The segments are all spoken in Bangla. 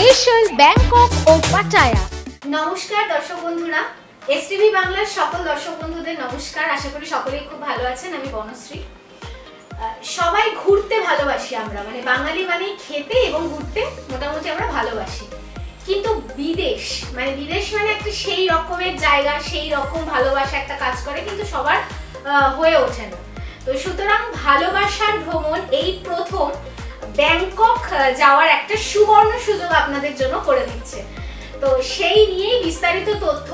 স্পেশাল ব্যাংকক ও পাটায়া। নমস্কার দর্শক বন্ধুরা, এসটিভি বাংলার সকল দর্শক বন্ধুদের নমস্কার। আশা করি সকলেই খুব ভালো আছেন। আমি বনশ্রী। সবাই ঘুরতে ভালোবাসি আমরা, মানে বাঙালি মানে খেতে এবং ঘুরতে মোটামুটি আমরা ভালোবাসি। কিন্তু বিদেশ মানে একটা সেই রকমের জায়গা, সেই রকম ভালোবাসা একটা কাজ করে, কিন্তু সবার হয়ে ওঠে না। তো সুতরাং ভালোবাসার ভ্রমণ এই প্রথম ব্যাংকক যাওয়ার একটা সুবর্ণ সুযোগ আপনাদের জন্য করে দিচ্ছে। তো সেই নিয়েই বিস্তারিত তথ্য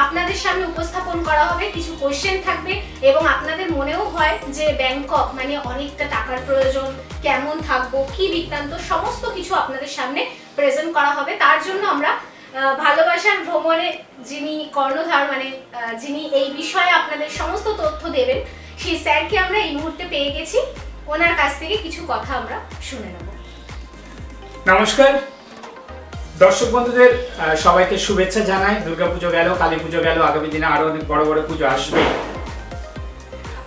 আপনাদের সামনে উপস্থাপন করা হবে। কিছু কোশ্চেন থাকবে এবং আপনাদের মনেও হয় যে ব্যাংকক মানে অনেকটা টাকার প্রয়োজন, কেমন থাকবো, কি বৃত্তান্ত, সমস্ত কিছু আপনাদের সামনে প্রেজেন্ট করা হবে। তার জন্য আমরা ভালোবাসার ভ্রমণে যিনি কর্ণধার, মানে যিনি এই বিষয়ে আপনাদের সমস্ত তথ্য দেবেন, সেই স্যারকে আমরা এই মুহূর্তে পেয়ে গেছি। ওনার কাছ থেকে কিছু কথা আমরা শুনে নেব। নমস্কার দর্শক বন্ধুদের, সবাইকে শুভেচ্ছা জানাই। দুর্গাপুজো গেল, কালী পুজো গেল, আগামী দিনে আরো অনেক বড় বড় পুজো আসবে।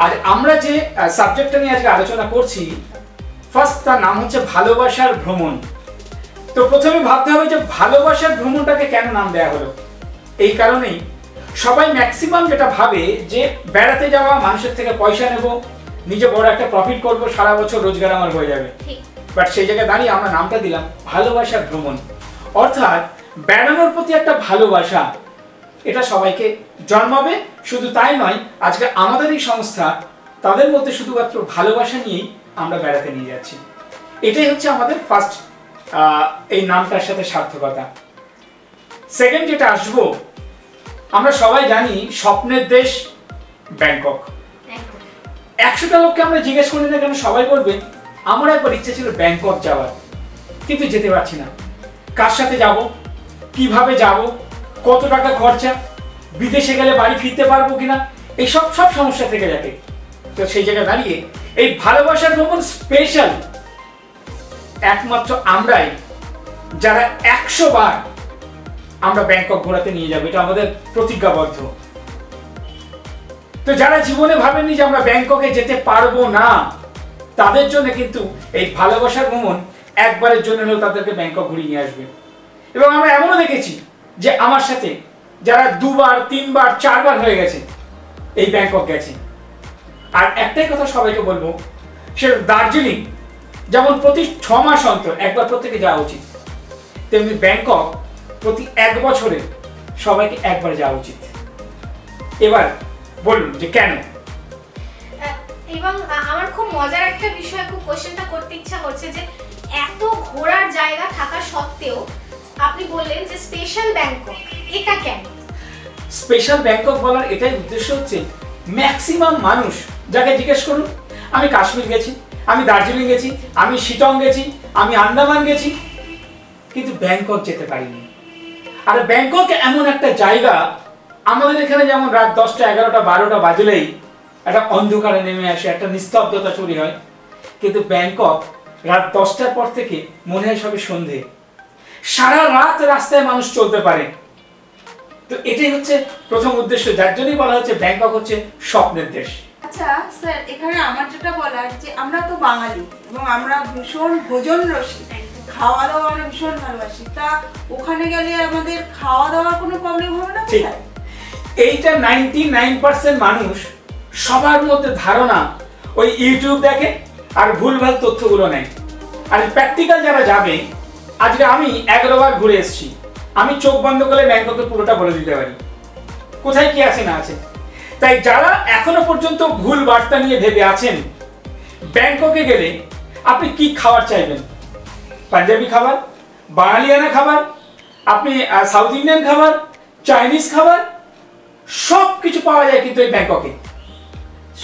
আর আমরা যে সাবজেক্টটা নিয়ে আজকে আলোচনা করছি, ফার্স্ট তার নাম হচ্ছে ভালোবাসার ভ্রমণ। তো প্রথমে ভাবতে হবে যে ভালোবাসার ভ্রমণটাকে কেন নাম দেওয়া হলো। এই কারণেই সবাই ম্যাক্সিমাম যেটা ভাবে যে বেড়াতে যাওয়া, মানুষের থেকে পয়সা নেব, নিজে বড় একটা প্রফিট করব, সারা বছর রোজগার আমার হয়ে যাবে। বাট সেই জায়গায় দাঁড়িয়ে আমরা নামটা দিলাম ভালোবাসার ভ্রমণ। অর্থাৎ বেড়ানোর প্রতি একটা ভালোবাসা, এটা সবাইকে জন্মাবে। শুধু তাই নয়, আজকে আমাদের এই সংস্থা তাদের মধ্যে শুধুমাত্র ভালোবাসা নিয়েই আমরা বেড়াতে নিয়ে যাচ্ছি। এটাই হচ্ছে আমাদের ফার্স্ট এই নামটার সাথে সার্থকতা। সেকেন্ড যেটা আসবো, আমরা সবাই জানি স্বপ্নের দেশ ব্যাংকক। 100টা লোককে আমরা জিজ্ঞেস করি না কেন, সবাই বলবে আমার একবার ইচ্ছে ছিল ব্যাংকক যাওয়ার, কিন্তু যেতে পারছি না। কার সাথে যাব, কিভাবে যাব, কত টাকা খরচা, বিদেশে গেলে বাড়ি ফিরতে পারবো কিনা, এই সব সমস্যা থেকে যাবে। তো সেই জায়গায় দাঁড়িয়ে এই ভালোবাসার ভ্রমণ স্পেশাল একমাত্র আমরাই, যারা 100 বার আমরা ব্যাংকক ঘোরাতে নিয়ে যাবো, এটা আমাদের প্রতিজ্ঞাবদ্ধ। তো যারা জীবনে ভাবেননি যে আমরা ব্যাংককে যেতে পারবো না, তাদের জন্য কিন্তু এই ভালোবাসার ভ্রমণ একবারের জন্য হলেও তাদেরকে ব্যাংকক ঘুরিয়ে নিয়ে আসবে। এবং আমরা এমনও দেখেছি যে আমার সাথে যারা 2 বার 3 বার 4 বার হয়ে গেছে এই ব্যাংকক গেছে। আর একটাই কথা সবাইকে বলবো, সে দার্জিলিং যেমন প্রতি 6 মাস অন্তর একবার প্রত্যেকে যাওয়া উচিত, তেমনি ব্যাংকক প্রতি 1 বছরে সবাইকে একবার যাওয়া উচিত। এবার বলুন যে কেন। এবং আমার খুব মজার একটা বিষয়, খুব কোশ্চেনটা করতে ইচ্ছা করছে যে এত ঘোরার জায়গা থাকা সত্ত্বেও আপনি বললেন যে স্পেশাল ব্যাংকক, এটা কেন? স্পেশাল ব্যাংকক বলার এটাই উদ্দেশ্য হচ্ছে, ম্যাক্সিমাম মানুষ যাকে জিজ্ঞেস করুন, আমি কাশ্মীর গেছি, আমি দার্জিলিং গেছি, আমি শিটং গেছি, আমি আন্দামান গেছি, কিন্তু ব্যাংকক যেতে পারিনি। আর ব্যাংকক এমন একটা জায়গা, আমাদের এখানে যেমন রাত 10টা 11টা 12টা বাজলেই একটা অন্ধকারে নেমে আসে, একটা নিস্তব্ধতা চুরি হয়, কিন্তু ব্যাংকক রাত 10টার পর থেকে মনে হয় সবে সন্ধে। সারা রাত রাস্তায় মানুষ চলতে পারে। তো এটাই হচ্ছে প্রথম উদ্দেশ্য, যার জন্যই বলা হচ্ছে ব্যাংকক হচ্ছে স্বপ্নের দেশ। আচ্ছা স্যার, এখানে আমার যেটা বলার যে আমরা তো বাঙালি এবং আমরা ভীষণ ভোজন রসিক, খাওয়া দাওয়া আমরা ভীষণ ভালোবাসি। তা ওখানে গেলে আমাদের খাওয়া দাওয়ার কোনো প্রবলেম হবে না? ঠিক, এইটা 99% মানুষ সবার মধ্যে ধারণা, ওই ইউটিউব দেখে আর ভুলভাল তথ্যগুলো নেয়। আর প্র্যাকটিক্যাল যারা যাবে, আজকে আমি 11 বার ঘুরে এসেছি, আমি চোখ বন্ধ করে ব্যাংককের পুরোটা বলে দিতে পারি কোথায় কি আছে না আছে। তাই যারা এখনো পর্যন্ত ভুল বার্তা নিয়ে ভেবে আছেন, ব্যাংককে গেলে আপনি কি খাবার চাইবেন, পাঞ্জাবি খাবার, বাঙালিয়ানা খাবার, আপনি সাউথ ইন্ডিয়ান খাবার, চাইনিজ খাবার, সব কিছু পাওয়া যায় কিন্তু এই ব্যাংককে।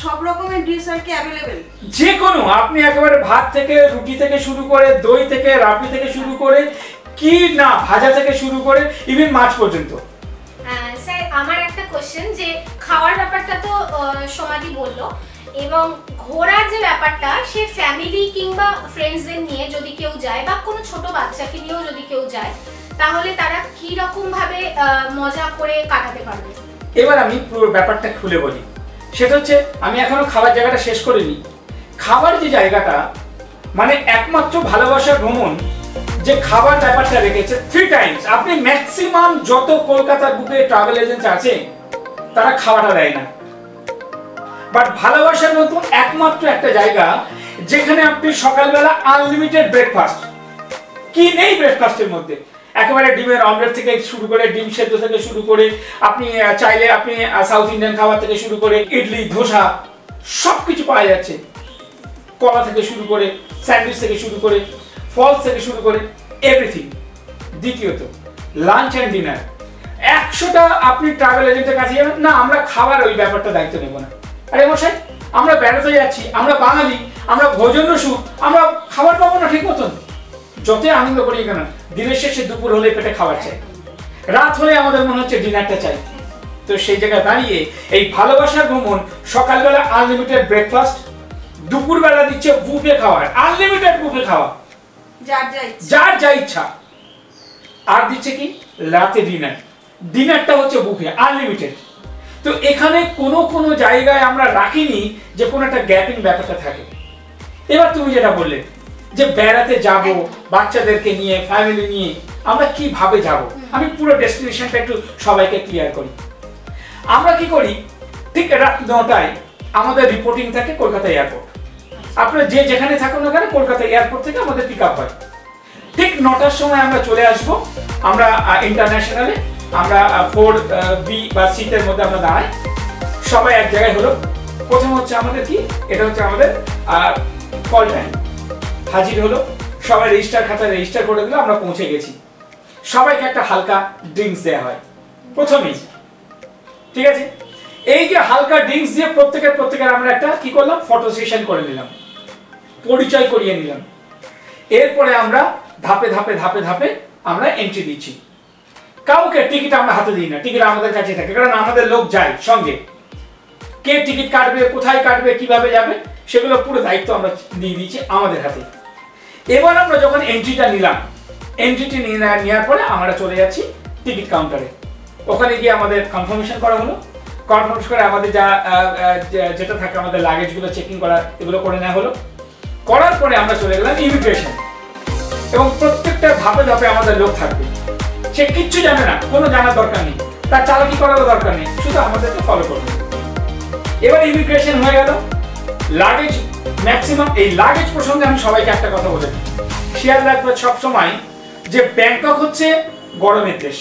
সব রকমের ডিশ আর কি অ্যাভেলেবেল? যে কোনো, আপনি একেবারে ভাত থেকে, রুটি থেকে শুরু করে, দই থেকে, রাবড়ি থেকে শুরু করে, কি না ভাজা থেকে শুরু করে, ইভেন মাছ পর্যন্ত। স্যার আমার একটা কোশ্চেন, যে খাওয়ার ব্যাপারটা তো সমাধি বললো, এবং ঘোরার যে ব্যাপারটা, সে ফ্যামিলি কিংবা ফ্রেন্ডসদের নিয়ে যদি কেউ যায় বা কোনো ছোট বাচ্চাকে নিয়েও যদি কেউ যায়, তাহলে তারা কি রকম ভাবে মজা করে কাটাতে পারবে? এবার আমি পুরো ব্যাপারটা খুলে বলি। সেটা হচ্ছে, আমি এখনো খাবার জায়গাটা শেষ করিনি। খাবার যে জায়গাটা, মানে একমাত্র ভালোবাসার ভ্রমণ যে খাবার ব্যাপারটা রেখেছে 3 টাইমস। আপনি ম্যাক্সিমাম যত কলকাতার বুকে ট্রাভেল এজেন্সি আছে তারা খাওয়াটা দেয় না, বাট ভালোবাসার মতন একমাত্র একটা জায়গা যেখানে আপনি সকালবেলা আনলিমিটেড ব্রেকফাস্ট, কি নেই ব্রেকফাস্টের মধ্যে, একেবারে ডিমের অমলেট থেকে শুরু করে ডিম সেদ্ধ থেকে শুরু করে আপনি চাইলে আপনি সাউথ ইন্ডিয়ান খাবার থেকে শুরু করে ইডলি ধোসা সবকিছু পাওয়া যাচ্ছে, কলা থেকে শুরু করে স্যান্ডউইচ থেকে শুরু করে ফলস থেকে শুরু করে এভরিথিং। দ্বিতীয়ত লাঞ্চ অ্যান্ড ডিনার 100টা আপনি ট্রাভেল এজেন্টের কাছে যাবেন না, আমরা খাবার ওই ব্যাপারটা দায়িত্ব নেব না। আরে মশাই, আমরা বেড়াতে যাচ্ছি, আমরা বাঙালি, আমরা ভোজন রসিক, আমরা খাবার পাবো না ঠিক মতন? যতই আনন্দ করি কেন, দিনের শেষে দুপুর হলে পেটে খাবার চাই, রাত হলে আমাদের মনে হচ্ছে ডিনারটা চাই। তো সেই জায়গায় দাঁড়িয়ে এই ভালোবাসার ভ্রমণ, সকালবেলা আনলিমিটেড ব্রেকফাস্ট, দুপুরবেলা দিচ্ছে বুফে খাওয়ার, আনলিমিটেড বুফে খাওয়া, যার যা ইচ্ছা, আর দিচ্ছে কি রাতে ডিনার, ডিনারটা হচ্ছে বুফে আনলিমিটেড। তো এখানে কোনো জায়গায় আমরা রাখিনি যে কোনো একটা গ্যাপিং ব্যাপারটা থাকে। এবার তুমি যেটা বললে যে বেড়াতে যাব বাচ্চাদেরকে নিয়ে, ফ্যামিলি নিয়ে, আমরা কিভাবে যাব, আমি পুরো ডেস্টিনেশনটা একটু সবাইকে ক্লিয়ার করি। আমরা কি করি, ঠিক রাত 9টায় আমাদের রিপোর্টিং থাকে কলকাতা এয়ারপোর্ট। আপনারা যে যেখানে থাকুন না কেন, কলকাতা এয়ারপোর্ট থেকে আমাদের পিক আপ হয়। ঠিক 9টার সময় আমরা চলে আসব, আমরা ইন্টারন্যাশনালে আমরা 4B বা সিটের মধ্যে আমরা দাঁড়াই, সবাই এক জায়গায় হলো। প্রথম হচ্ছে আমাদের কি, এটা হচ্ছে আমাদের কল টাইম, হাজির হলো, সবাই রেজিস্টার খাতায় রেজিস্টার করে দিল, আমরা পৌঁছে গেছি। সবাইকে একটা হালকা ড্রিঙ্কস দেওয়া হয় প্রথমেই, ঠিক আছে? এই যে হালকা ড্রিঙ্কস দিয়ে প্রত্যেকের আমরা একটা কি করলাম, ফটো সেশন করে নিলাম, পরিচয় করিয়ে নিলাম। এরপরে আমরা ধাপে ধাপে আমরা এন্ট্রি দিচ্ছি। কাউকে টিকিট আমরা হাতে দিই না, টিকিট আমাদের কাছে থাকে, কারণ আমাদের লোক যায় সঙ্গে। কে টিকিট কাটবে, কোথায় কাটবে, কিভাবে যাবে, সেগুলো পুরো দায়িত্ব আমরা দিয়ে দিচ্ছি আমাদের হাতে। এবার আমরা যখন এন্ট্রিটা নিলাম, এন্ট্রিটি নেওয়ার পরে আমরা চলে যাচ্ছি টিকিট কাউন্টারে। ওখানে গিয়ে আমাদের কনফার্মেশন করা হলো, কনফার্মেশন করে আমাদের যেটা থাকে আমাদের লাগেজগুলো চেকিং করা, এগুলো করে নেওয়া হলো। করার পরে আমরা চলে গেলাম ইমিগ্রেশন, এবং প্রত্যেকটা ধাপে আমাদের লোক থাকবে। সে কিচ্ছু জানে না, কোনো জানার দরকার নেই, তার চালাকি করারও দরকার নেই, শুধু আমাদেরকে ফলো করবে। এবার ইমিগ্রেশন হয়ে গেল, লাগেজ ম্যাক্সিমাম। এই লাগেজ প্রসঙ্গে আমি সবাইকে একটা কথা বলে দিই, শেয়ার রাখবে সবসময় যে ব্যাংকক হচ্ছে গরমের দেশ।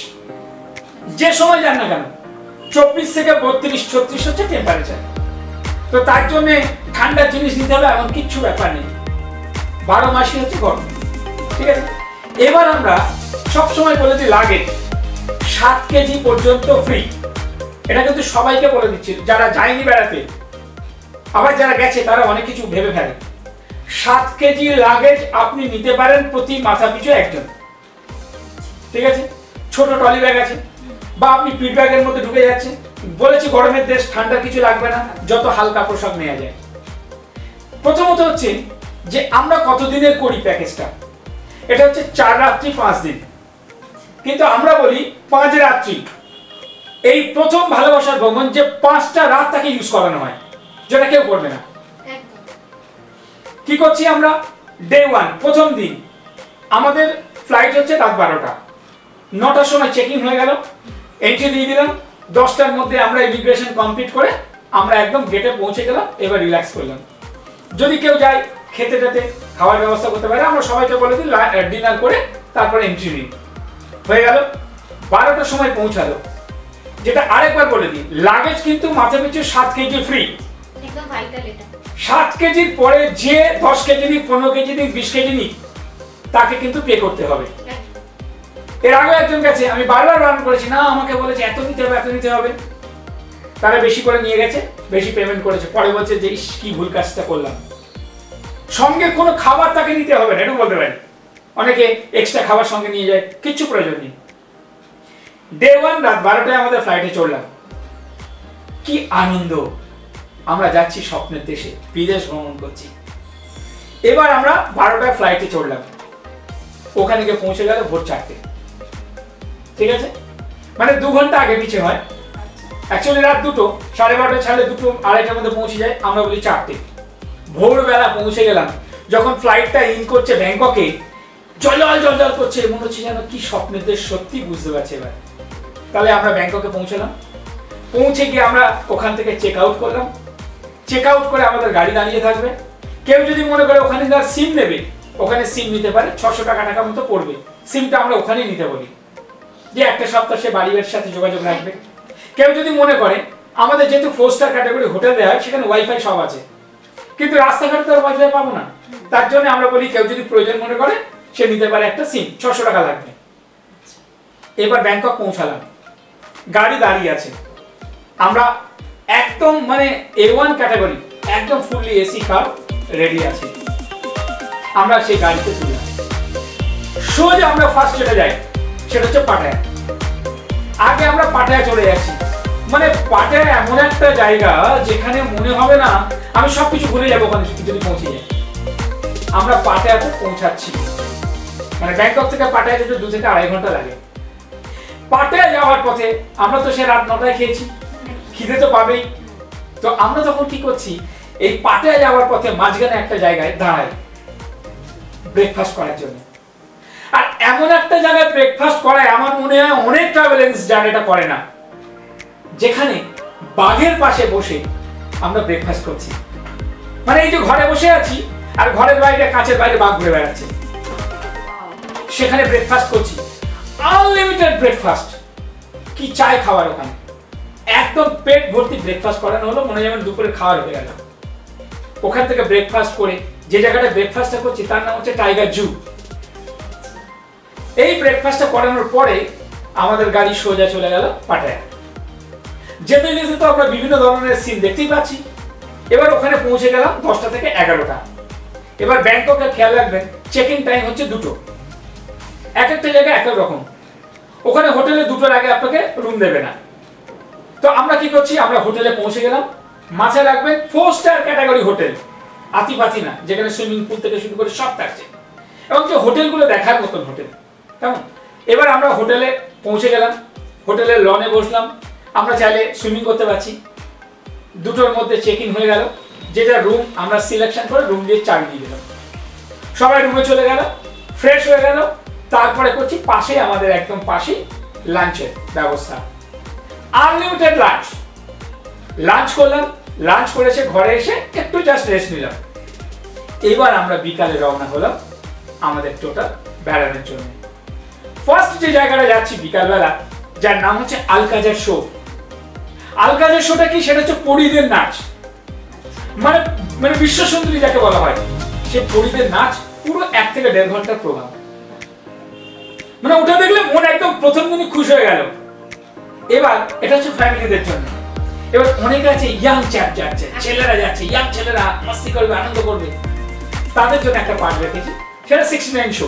যে সময় যান না কেন 24 থেকে 32-36 হচ্ছে টেম্পারেচার। তো তার জন্য ঠান্ডা জিনিস নিতে হবে এমন কিচ্ছু ব্যাপার নেই, 12 মাসই হচ্ছে গরম, ঠিক আছে? এবার আমরা সবসময় বলে দিই লাগেজ 7 কেজি পর্যন্ত ফ্রি। এটা কিন্তু সবাইকে বলে দিচ্ছি, যারা যায়নি বেড়াতে, আবার যারা গেছে তারা অনেক কিছু ভেবে ফেলে। 7 কেজি লাগেজ আপনি নিতে পারেন প্রতি মাথা পিছু একজন, ঠিক আছে? ছোট ট্রলি ব্যাগ আছে, বা আপনি পিট ব্যাগের মধ্যে ঢুকে যাচ্ছেন। বলেছি গরমের দেশ, ঠান্ডা কিছু লাগবে না, যত হালকা পোশাক নেওয়া যায়। প্রথমত হচ্ছে যে আমরা কতদিনের করি প্যাকেজটা, এটা হচ্ছে 4 রাত্রি 5 দিন, কিন্তু আমরা বলি 5 রাত্রি। এই প্রথম ভালোবাসার ভ্রমণ যে 5টা রাত তাকে ইউজ করানো হয়, যেটা কেউ করবে না। কি করছি আমরা, ডে 1 প্রথম দিন আমাদের ফ্লাইট হচ্ছে রাত 12টা, 9টার সময় চেকিং হয়ে গেল, এন্ট্রি দিয়ে দিলাম, 10টার মধ্যে আমরা ইমিগ্রেশন কমপ্লিট করে আমরা একদম গেটে পৌঁছে গেলাম। এবার রিল্যাক্স করলাম। যদি কেউ যায় খেতে খাওয়ার ব্যবস্থা করতে পারে, আমরা সবাইকে বলে দিই ডিনার করে তারপরে এন্ট্রি নিই, হয়ে গেল। 12টার সময় পৌঁছালো, যেটা আরেকবার বলে দিই, লাগেজ কিন্তু মাথা পিছু 7 কেজি ফ্রি। একদম ভাইটাল এটা। 7 কেজির পরে যে 10 কেজি নিক, 15 কেজি নিক, 20 কেজি নিক, তাকে কিন্তু পে করতে হবে। এর আগে একজন গেছে, আমি বারবার বারণ করেছি, না আমাকে বলেছে এত নিতে হবে, তারা বেশি করে নিয়ে গেছে, বেশি পেমেন্ট করেছে, পরে বলছে যে ইস কি ভুল কাজটা করলাম। সঙ্গে কোনো খাবার তাকে নিতে হবে না, একটু বলতে পারি। অনেকে এক্সট্রা খাবার সঙ্গে নিয়ে যায়, কিচ্ছু প্রয়োজন নেই। ডে 1 রাত 12টায় আমাদের ফ্লাইটে চড়লাম। কি আনন্দ, আমরা যাচ্ছি স্বপ্নের দেশে, বিদেশ ভ্রমণ করছি। এবার আমরা 12টায় ফ্লাইটে চড়লাম, ওখানে গিয়ে পৌঁছে গেল ভোর 4টে, ঠিক আছে? মানে 2 ঘন্টা আগে পিছিয়ে হয়। অ্যাকচুয়ালি রাত 2টো, 12:30 ছাড়লে 2টো 2:30টার মধ্যে পৌঁছে যায়, আমরা বলি 4টে। ভোরবেলা পৌঁছে গেলাম। যখন ফ্লাইটটা ইন করছে ব্যাংককে, জল জল জল করছে, মনে হচ্ছে যেন কি স্বপ্নের দেশ, সত্যি বুঝতে পারছি এবার। তাহলে আমরা ব্যাংককে পৌঁছলাম, পৌঁছে গিয়ে আমরা ওখান থেকে চেক আউট করলাম। চেক আউট করে আমাদের গাড়ি দাঁড়িয়ে থাকবে। কেউ যদি মনে করে ওখানে সিম নেবে, ওখানে সিম নিতে পারে, 600 টাকা মতো পড়বে। সিমটা আমরা ওখানেই নিতে বলি, যে একটা সপ্তাহ সে বাড়ির সাথে যোগাযোগ রাখবে। কেউ যদি মনে করে আমাদের যেহেতু 4 স্টার ক্যাটাগরি হোটেল দেওয়া হয়, সেখানে ওয়াইফাই সব আছে, কিন্তু রাস্তাঘাটে তো ওয়াইফাই পাবো না, তার জন্য আমরা বলি কেউ যদি প্রয়োজন মনে করে সে নিতে পারে একটা সিম, 600 টাকা লাগবে। এবার ব্যাংকক পৌঁছালাম, গাড়ি দাঁড়িয়ে আছে, আমরা একদম মানে A1 ক্যাটাগরি, একদম ফুললি এসি কার রেডি আছে। আমরা সেই গাড়িতে তুললাম, সোজা আমরা ফার্স্ট যেটা যাই সেটা হচ্ছে পাটায়া। আগে আমরা পাটায়া চলে যাচ্ছি, মানে পাটায়া এমন একটা জায়গা যেখানে মনে হবে না আমি সবকিছু ভুলে যাবো ওখানে যদি পৌঁছে যাই। আমরা পাটায়াতে পৌঁছাচ্ছি, মানে ব্যাংকক থেকে পাটায়া যেতে 2 থেকে 2.5 ঘন্টা লাগে। পাটায়া যাওয়ার পথে আমরা তো সে রাত 9টায় খেয়েছি, খিদে তো পাবেই। তো আমরা তখন কি করছি, এই পাটায়া যাওয়ার পথে মাঝখানে একটা জায়গায় দাঁড়াই ব্রেকফাস্ট করার জন্য। আর এমন একটা জায়গায় ব্রেকফাস্ট করায় আমার মনে হয় অনেক ট্রাভেল এজেন্সি যারা এটা করে না, যেখানে বাঘের পাশে বসে আমরা ব্রেকফাস্ট করছি। মানে এই যে ঘরে বসে আছি আর ঘরের বাইরে কাঁচের বাইরে বাঘ ঘুরে বেড়াচ্ছে, সেখানে ব্রেকফাস্ট করছি, আনলিমিটেড ব্রেকফাস্ট। কি চাই খাবার ওখানে, একদম পেট ভর্তি ব্রেকফাস্ট করানো হলো, মনে যেমন দুপুরে খাওয়ার হয়ে গেল। ওখান থেকে ব্রেকফাস্ট করে যে জায়গাটা ব্রেকফাস্টটা করছি তার নাম হচ্ছে টাইগার জু। এই ব্রেকফাস্টটা করানোর পরে আমাদের গাড়ি সোজা চলে গেল পাটায়া। যেতে যেতে তো আমরা বিভিন্ন ধরনের সিন দেখতেই পাচ্ছি। এবার ওখানে পৌঁছে গেলাম 10টা থেকে 11টা। এবার ব্যাংককে খেয়াল রাখবেন, চেক ইন টাইম হচ্ছে 2টো, এক একটা জায়গায় এক এক রকম। ওখানে হোটেলে 2টোর আগে আপনাকে রুম দেবে না। তো আমরা কি করছি, আমরা হোটেলে পৌঁছে গেলাম। মাথায় রাখবেন 4 স্টার ক্যাটাগরি হোটেল, আতিপাতি না, যেখানে সুইমিং পুল থেকে শুরু করে সব থাকছে, এবং যে হোটেলগুলো দেখার মতন হোটেল, কেমন। এবার আমরা হোটেলে পৌঁছে গেলাম, হোটেলের লনে বসলাম, আমরা চাইলে সুইমিং করতে পারছি। 2টোর মধ্যে চেক ইন হয়ে গেল, যেটা রুম আমরা সিলেকশন করে রুম দিয়ে চাবি দিয়ে দিলাম। সবাই রুমে চলে গেল, ফ্রেশ হয়ে গেল। তারপরে করছি পাশে, আমাদের একদম পাশে লাঞ্চের ব্যবস্থা, আনলিমিটেড লাঞ্চ। লাঞ্চ করলাম, লাঞ্চ করে এসে ঘরে এসে একটু জাস্ট রেস্ট নিলাম। এবার আমরা বিকালে রওনা হলাম আমাদের টোটাল বেড়ানোর জন্য। ফার্স্ট যে জায়গাটা যাচ্ছি বিকালবেলা, যার নাম হচ্ছে আলকাজার শো। আলকাজার শোটা কি, সেটা হচ্ছে পরীদের নাচ, মানে মানে বিশ্ব সুন্দরী যাকে বলা হয়, সে পরীদের নাচ পুরো 1 থেকে 1.5 ঘন্টার প্রোগ্রাম। মানে ওটা দেখলে মন একদম প্রথম দিনই খুশি হয়ে গেল। এবার এটা হচ্ছে ফ্যামিলিদের জন্য। এবার অনেকে আছে ইয়াং চ্যাপ যাচ্ছে, ছেলেরা যাচ্ছে, ইয়াং ছেলেরা মস্তি করবে, আনন্দ করবে, তাদের জন্য একটা পার্ট রেখেছি, সেটা 69 শো।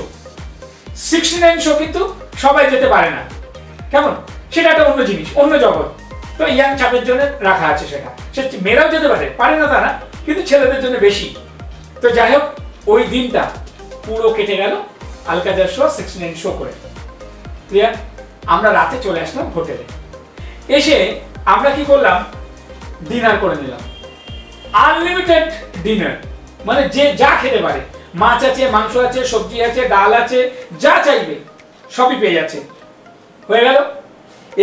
69 শো কিন্তু সবাই যেতে পারে না, কেমন, সেটা একটা অন্য জিনিস, অন্য জগৎ। তো ইয়াং চ্যাপের জন্য রাখা আছে, সেটা সে মেয়েরাও যেতে পারে না তা না, কিন্তু ছেলেদের জন্য বেশি। তো যাই হোক, ওই দিনটা পুরো কেটে গেল আলকাজার শো 69 শো করে। ক্লিয়ার। আমরা রাতে চলে আসলাম হোটেলে। এসে আমরা কি করলাম, ডিনার করে নিলাম, আনলিমিটেড ডিনার, মানে যে যা খেতে পারে, মাছ আছে, মাংস আছে, সবজি আছে, ডাল আছে, যা চাইবে সবই পেয়ে যাচ্ছে। হয়ে গেল।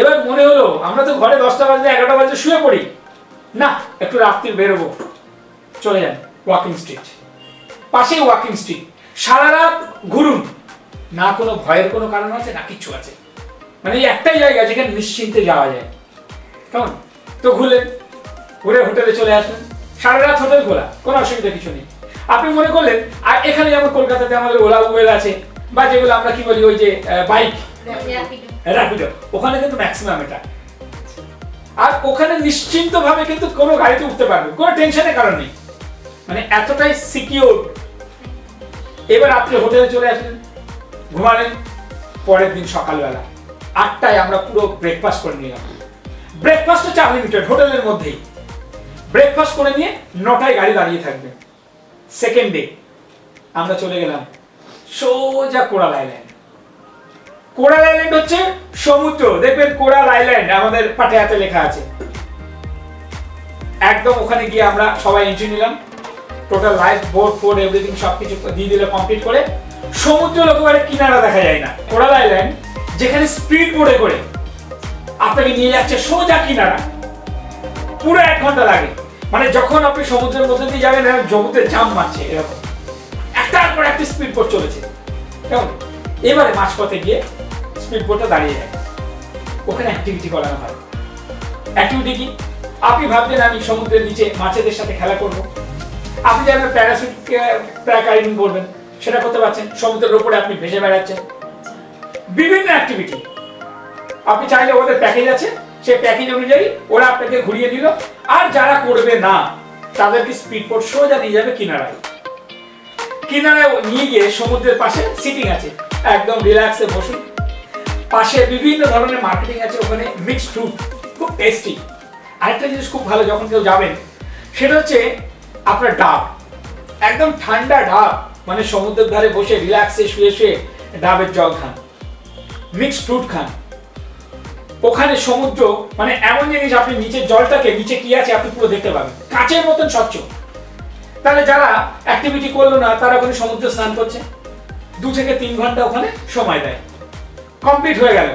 এবার মনে হলো আমরা তো ঘরে 10টা বাজে 11টা বাজে শুয়ে পড়ি না, একটু রাত্রি বেরোবো। চলে যান ওয়াকিং স্ট্রিট, পাশেই ওয়াকিং স্ট্রিট, সারা রাত ঘুরুন, না কোনো ভয়ের কোনো কারণ আছে না কিছু আছে, মানে এই একটাই জায়গা যেখানে নিশ্চিন্তে যাওয়া যায়, কেমন। তো ঘুরলেন, ঘুরে হোটেলে চলে আসলেন, সারা রাত হোটেল খোলা, কোনো অসুবিধা কিছু নেই। আপনি মনে করলেন, আর এখানে যেমন কলকাতাতে আমাদের ওলা উবের আছে, বা যেগুলো আমরা কি বলি ওই যে বাইক র্যাপিডো, ওখানে কিন্তু ম্যাক্সিমাম এটা। আর ওখানে নিশ্চিন্ত ভাবে কিন্তু কোনো গাড়িতে উঠতে পারবে, কোনো টেনশনের কারণ নেই, মানে এতটাই সিকিউর। এবার আপনি হোটেলে চলে আসলেন, ঘুমালেন। পরের দিন সকালবেলা 8টায় আমরা পুরো ব্রেকফাস্ট করে নিলাম। ব্রেকফাস্ট হচ্ছে আনলিমিটেড হোটেলের মধ্যেই। ব্রেকফাস্ট করে নিয়ে 9টায় গাড়ি দাঁড়িয়ে থাকবে। সেকেন্ড ডে আমরা চলে গেলাম সোজা কোরাল আইল্যান্ড। কোরাল আইল্যান্ড হচ্ছে সমুদ্র, দেখবেন কোরাল আইল্যান্ড আমাদের পাটায়াতে লেখা আছে। একদম ওখানে গিয়ে আমরা সবাই এন্ট্রি নিলাম, total life boat Ford everything সবকিছু দিয়ে দিলে কমপ্লিট করে সমুদ্রের একেবারে কিনারা দেখা যায় না, কোরাল আইল্যান্ড, যেখানে স্পিড বোটে করে আপনাকে নিয়ে যাচ্ছে সোজা কিনারা, পুরো 1 ঘন্টা লাগে। মানে যখন আপনি সমুদ্রের মধ্যে দিয়ে যাবেন জগতে জাম মারছে এরকম, একটার পর একটা স্পিড বোট চলেছে, কেমন? এবারে মাঝপথে গিয়ে স্পিড বোটটা দাঁড়িয়ে যায়, ওখানে অ্যাক্টিভিটি করানো হয়। অ্যাক্টিভিটি কি? আপনি ভাবছেন আমি সমুদ্রের নিচে মাছেদের সাথে খেলা করব, আপনি যাবেন প্যারাশুট প্যারাগ্লাইডিং করবেন, সেটা করতে পারছেন। সমুদ্রের উপরে আপনি ভেসে বেড়াচ্ছেন, বিভিন্ন অ্যাক্টিভিটি। আপনি চাইলে ওদের প্যাকেজ আছে, সেই প্যাকেজ অনুযায়ী ওরা আপনাকে ঘুরিয়ে দিল। আর যারা করবে না তাদেরকে স্পিড বোট সোজা নিয়ে যাবে কিনারায়। কিনারায় নিয়ে গিয়ে সমুদ্রের পাশে সিটিং আছে, একদম রিল্যাক্সে বসুন। পাশে বিভিন্ন ধরনের মার্কেটিং আছে, ওখানে মিক্সড ফ্রুট, খুব টেস্টি। আরেকটা জিনিস খুব ভালো যখন কেউ যাবেন, সেটা হচ্ছে আপনার ডাব, একদম ঠান্ডা ডাব, মানে সমুদ্রের ধারে বসে রিল্যাক্সে শুয়ে শুয়ে ডাবের জল খান, মিক্সড ফ্রুট খান। ওখানে সমুদ্র মানে এমন জিনিস, আপনি নিচের জলটাকে, নিচে কি আছে আপনি পুরো দেখতে পাবেন, কাঁচের মতন স্বচ্ছ। তাহলে যারা অ্যাক্টিভিটি করলো না তারা ওখানে সমুদ্রে স্নান করছে, 2 থেকে 3 ঘন্টা ওখানে সময় দেয়, কমপ্লিট হয়ে গেল।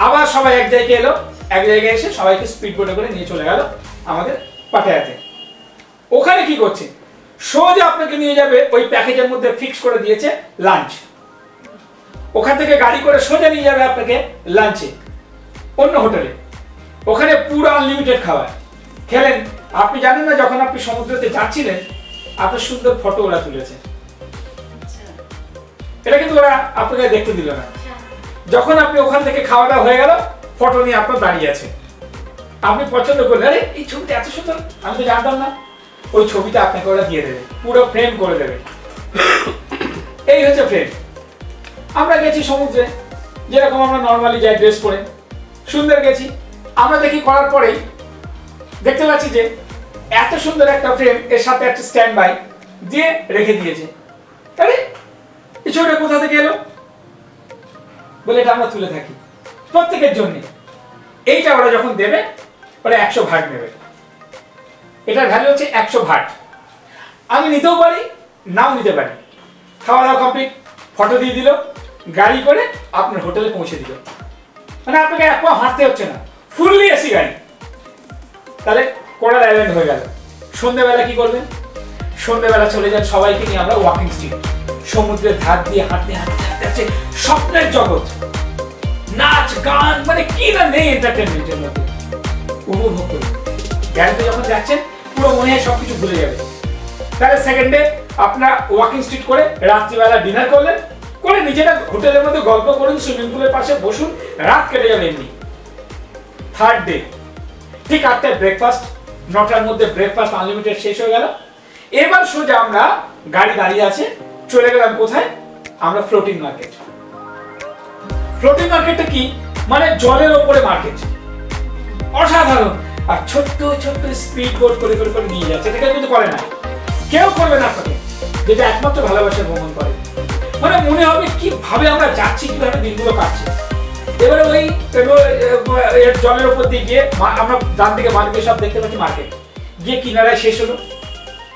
আবার সবাই এক জায়গায় এলো, এক জায়গায় এসে সবাইকে স্পিড বোটে করে নিয়ে চলে গেল আমাদের পাটায়াতে। ওখানে কি করছে? সোজা আপনাকে নিয়ে যাবে ওই প্যাকেজের মধ্যে ফিক্স করে দিয়েছে লাঞ্চ। ওখান থেকে গাড়ি করে সোজা নিয়ে যাবে আপনাকে লাঞ্চে অন্য হোটেলে, ওখানে পুরো আনলিমিটেড খাবার। খেলেন, আপনি জানেন না যখন আপনি সমুদ্রতে যাচ্ছিলেন আপনার সুন্দর ফটো ওরা তুলেছে, এটা কিন্তু ওরা আপনাকে দেখতে দিল না। যখন আপনি ওখান থেকে খাওয়া দাওয়া হয়ে গেল, ফটো নিয়ে আপনার দাঁড়িয়ে আছে, আপনি পছন্দ করলেন, আরে এই ছবিটা এত সুন্দর, আমি তো জানতাম না। ওই ছবিটা আপনাকে ওরা দিয়ে দেবে, পুরো ফ্রেম করে দেবে। এই হচ্ছে ফ্রেম। আমরা গেছি সমুদ্রে, যেরকম আমরা নর্মালি যাই ড্রেস পরে, সুন্দর গেছি। আমরা দেখি করার পরেই দেখতে পাচ্ছি যে এত সুন্দর একটা ফ্রেম, এর সাথে একটা স্ট্যান্ড বাই দিয়ে রেখে দিয়েছে। আরে এই ছবিটা কোথা থেকে এলো? বলে এটা আমরা তুলে থাকি প্রত্যেকের জন্য। এইটা ওরা যখন দেবে, ওরা 100 ভাট নেবে। এটার ভ্যালু হচ্ছে 100 ভাট। আমি নিতেও পারি, নাও নিতে পারি। খাওয়া দাওয়া কমপ্লিট, ফটো দিয়ে দিল, গাড়ি করে আপনার হোটেলে পৌঁছে দিল। মানে আপনাকে 1 পা হাঁটতে হচ্ছে না, ফুললি এসি গাড়ি। তাহলে কোরাল আইল্যান্ড হয়ে গেল। সন্ধ্যেবেলা কি করবেন? সন্ধ্যেবেলা চলে যান সবাইকে নিয়ে আমরা ওয়াকিং স্ট্রিট, সমুদ্রের ধার দিয়ে হাঁটতে হাঁটতে হাঁটতে আছে স্বপ্নের জগৎ, নাচ গান, মানে কি না নেই এন্টারটেনমেন্টের মধ্যে। উপভোগ করুন। গাড়িতে যখন যাচ্ছেন পুরো মনে হয় সবকিছু ভুলে যাবে। তাহলে সেকেন্ডে আপনার ওয়াকিং স্ট্রিট করে রাত্রিবেলা ডিনার করলেন, করে নিজেরা হোটেলের মধ্যে গল্প করুন, সুইমিং পুলের পাশে বসুন, রাত কেটে যাবে এমনি। থার্ড ডে ঠিক 8টায় ব্রেকফাস্ট, 9টার মধ্যে ব্রেকফাস্ট আনলিমিটেড শেষ হয়ে গেল। এবার সোজা আমরা গাড়ি দাঁড়িয়ে আছে, চলে গেলাম কোথায়? আমরা ফ্লোটিং মার্কেট। ফ্লোটিং মার্কেটটা কি? মানে জলের ওপরে মার্কেট, অসাধারণ। আর ছোট্ট ছোট্ট স্পিড বোট করে করে করে নিয়ে যাচ্ছে। এটা কিন্তু করে না, কেউ করবে না আপনাকে, যেটা একমাত্র ভালোবাসার ভ্রমণ করে। মানে মনে হবে কিভাবে আমরা যাচ্ছি, কিভাবে দিনগুলো কাটছে। এবারে ওই জলের উপর দিয়ে গিয়ে আমরা ডান দিকে বাঁ দিকে সব দেখতে পাচ্ছি মার্কেট, গিয়ে কিনারায় শেষ হলো।